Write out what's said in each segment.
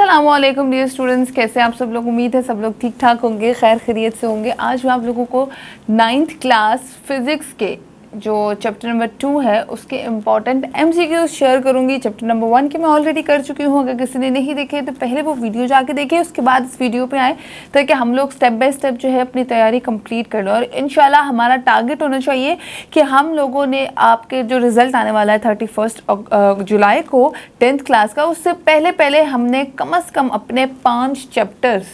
अस्सलामुअलैकुम dear students, कैसे आप सब लोग। उम्मीद है सब लोग ठीक ठाक होंगे, खैर खैरियत से होंगे। आज मैं आप लोगों को 9th क्लास फिज़िक्स के जो चैप्टर नंबर 2 है उसके इम्पॉर्टेंट MCQs शेयर करूंगी। चैप्टर नंबर 1 के मैं ऑलरेडी कर चुकी हूँ। अगर किसी ने नहीं देखे तो पहले वो वीडियो जाके देखें, उसके बाद इस वीडियो पे आए ताकि हम लोग स्टेप बाय स्टेप जो है अपनी तैयारी कंप्लीट कर लें। और इंशाल्लाह हमारा टारगेट होना चाहिए कि हम लोगों ने आपके जो रिज़ल्ट आने वाला है 31 जुलाई को 10th क्लास का, उससे पहले हमने कम से कम अपने 5 चैप्टर्स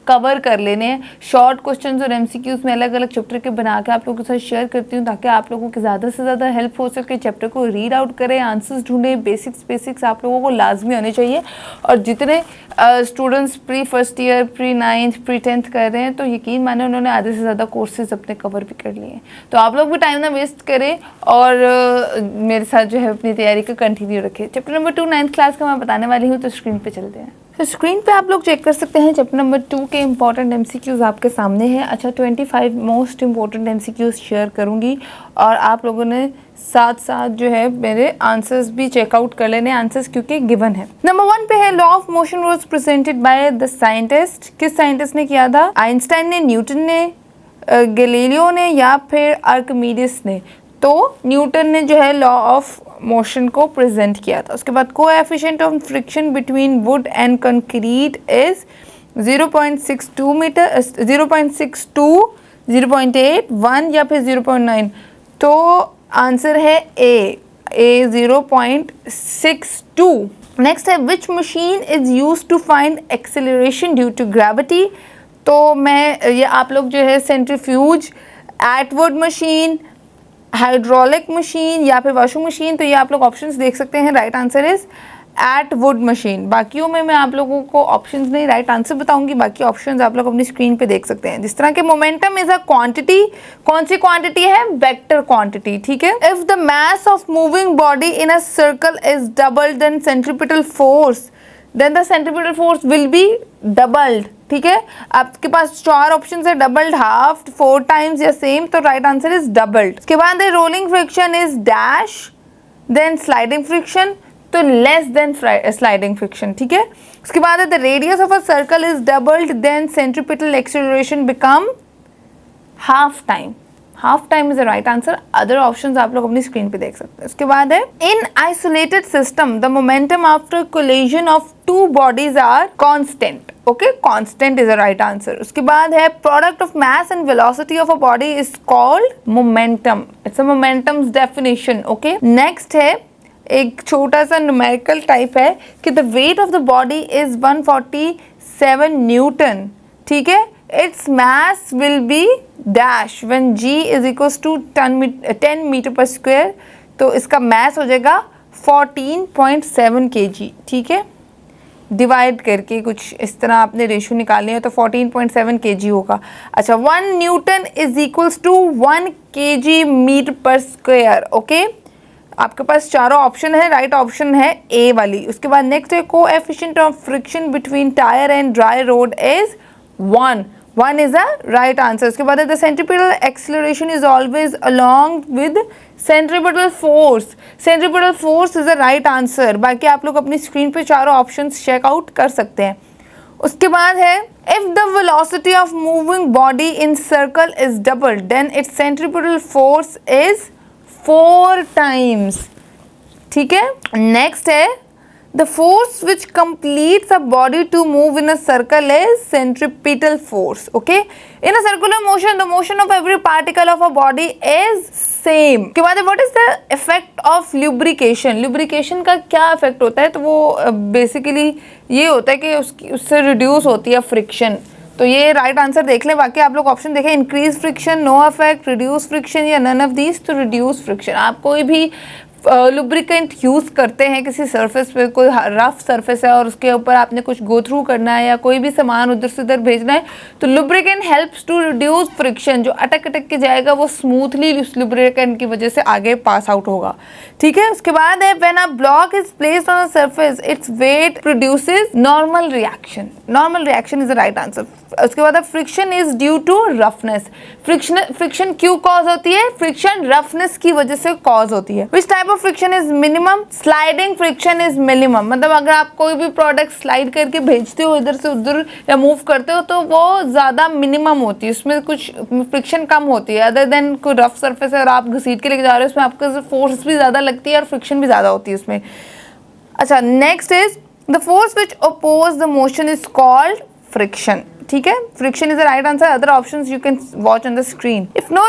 कवर कर लेने हैं। शॉर्ट क्वेश्चंस और MCQs में अलग अलग चैप्टर के बना के आप लोगों के साथ शेयर करती हूँ ताकि आप लोगों की ज़्यादा से ज़्यादा हेल्प हो सके। चैप्टर को रीड आउट करें, आंसर्स ढूंढें, बेसिक्स आप लोगों को लाजमी आने चाहिए। और जितने students pre first year, pre 9th, pre 10th कर रहे हैं तो यकीन माने उन्होंने आधे से ज़्यादा कोर्सेज अपने कवर भी कर लिए हैं। तो आप लोग भी टाइम ना वेस्ट करें और मेरे साथ जो है अपनी तैयारी को कंटिन्यू रखें। चैप्टर नंबर 2 9th क्लास का मैं बताने वाली हूँ, तो स्क्रीन पर चलते हैं। तो स्क्रीन पे आप लोग चेक कर सकते हैं चैप्टर नंबर 2 के इंपॉर्टेंट MCQs आपके सामने हैं। अच्छा, 25 मोस्ट इंपॉर्टेंट MCQs शेयर करूंगी और आप लोगों ने साथ साथ जो है मेरे आंसर्स भी चेकआउट कर लेने, आंसर्स क्योंकि गिवन है। नंबर 1 पे है, law of motion was presented by the scientist. किस साइंटिस्ट ने किया था? आइंस्टाइन ने, न्यूटन ने, गैलीलियो ने या फिर आर्किमिडीज ने? तो न्यूटन ने जो है लॉ ऑफ मोशन को प्रेजेंट किया था। उसके बाद coefficient of friction between wood and concrete is 0.62 metre, 0.62, 0.8, 1 या फिर 0.9। तो आंसर है ए 0.62। नेक्स्ट है, which machine is use to find acceleration due to gravity? तो मैं ये आप लोग जो है centrifuge, Atwood machine, hydraulic machine या फिर वॉशिंग मशीन, तो ये आप लोग ऑप्शंस देख सकते हैं। Right answer is Atwood machine. बाकियों में मैं आप लोगों को ऑप्शंस नहीं, राइट आंसर बताऊंगी। बाकी ऑप्शंस आप लोग अपनी स्क्रीन पे देख सकते हैं। जिस तरह के मोमेंटम इज अ क्वांटिटी, कौन सी क्वांटिटी है? वेक्टर क्वांटिटी, ठीक है। If the mass of moving body in a circle is doubled then centripetal force, then the centripetal force will be doubled, ठीक है। आपके पास 4 ऑप्शन है, डबल्ड, हाफ, 4 टाइम्स या सेम। तो राइट आंसर इज डबल्ड। उसके बाद rolling friction is dash, then sliding friction, तो लेस देन स्लाइडिंग फ्रिक्शन, ठीक है। उसके बाद the radius of a circle is doubled, then centripetal acceleration become half time. Half time is the right answer. Other options आप लोग अपनी screen पे देख सकते हैं। उसके बाद है, in isolated system the momentum after collision of 2 bodies are constant. Okay, constant is the right answer. उसके बाद है, product of mass and velocity of a body is called momentum. It's a momentum's definition. Okay, next है, एक छोटा सा numerical type है कि the weight of the body is 147 newton, ठीक है। Its mass will be dash when g is equals to 10 metre per square. तो इसका मास हो जाएगा 14.7 kg, ठीक है। डिवाइड करके कुछ इस तरह आपने रेशो निकालनी है तो 14.7 kg होगा। अच्छा, 1 newton is equals to 1 kg metre per square. Okay, आपके पास चारों ऑप्शन है, राइट ऑप्शन है ए वाली। उसके बाद नेक्स्ट है, coefficient of friction between tyre and dry road is 1 is a right answer। उसके बाद the centripetal acceleration is always along with centripetal force। centripetal force is the right answer। बाकी आप लोग अपनी स्क्रीन पे चारों ऑप्शंस चेक आउट कर सकते हैं। उसके बाद है, if the velocity of moving body in circle is doubled then its centripetal force is 4 times, ठीक है। नेक्स्ट है, the force which completes a body to move in a circle is centripetal force। okay, in a circular motion the motion of every particle of a body is same। के बाद what is the effect of lubrication? lubrication का क्या effect होता है? तो वो basically ये होता है कि उससे रिड्यूस होती है फ्रिक्शन। तो ये राइट आंसर देख लें। बाकी आप लोग ऑप्शन देखें, increase friction, no effect, reduce friction या नन ऑफ दीज। तो रिड्यूस फ्रिक्शन। आप कोई भी लुब्रिकेंट यूज़ करते हैं किसी सरफेस पे, कोई रफ सरफेस है और उसके ऊपर आपने कुछ गो थ्रू करना है या कोई भी सामान उधर से उधर भेजना है, तो lubricant helps to reduce friction. जो अटक के जाएगा वो स्मूथली उस लुब्रिकेंट की वजह से आगे पास आउट होगा, ठीक है। उसके बाद है, when a block is placed on a surface its weight produces normal reaction. Normal reaction is the right answer. उसके बाद friction is due to roughness. Friction क्यों कॉज होती है? फ्रिक्शन रफनेस की वजह से कॉज होती है। Which type type of friction is minimum? Sliding friction is minimum, मतलब अगर आप कोई भी प्रोडक्ट स्लाइड करके भेजते हो इधर से उधर या मूव करते हो तो वो ज़्यादा मिनिमम होती है, उसमें कुछ फ्रिक्शन कम होती है। अदर देन कोई रफ सरफेस है और आप घसीट के लेके जा रहे हो, उसमें आपका फोर्स भी ज़्यादा लगती है और फ्रिक्शन भी ज़्यादा होती है उसमें। अच्छा, next is the force which oppose the motion is called friction. ठीक है, friction is the right answer. Other options you can watch on the screen. If no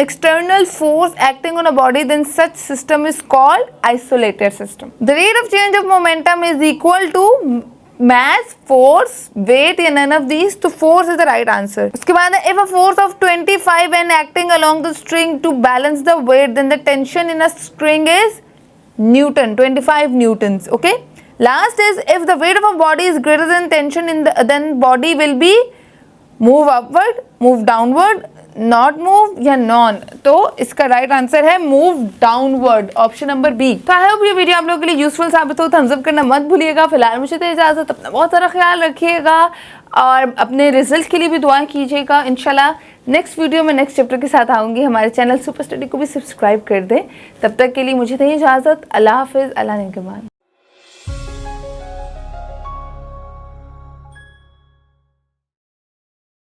external force acting on a body, then such system is called isolated system. The rate of change of momentum is equal to mass, force, weight या none of these, तो force is the right answer. उसके बाद है if a force of 25 and acting along the string to balance the weight, then the tension in a string is Newton, 25 newtons. Okay. Last is if the weight of a body is greater than tension in the, then body will be move upward, move downward, not move या non। तो इसका right answer है move downward, option number B. तो I hope ये video आप लोगों के लिए यूजफुल साबित हो। थम्स अप करना मत भूलिएगा। फिलहाल मुझे तो इजाजत, अपना बहुत सारा ख्याल रखिएगा और अपने रिजल्ट के लिए भी दुआ कीजिएगा। इंशाल्लाह नेक्स्ट वीडियो में नेक्स्ट चैप्टर के साथ आऊँगी। हमारे चैनल सुपर स्टडी को भी सब्सक्राइब कर दें। तब तक के लिए मुझे दें इजाज़त। अल्लाह हाफिज़, अल्लाह निगहबान।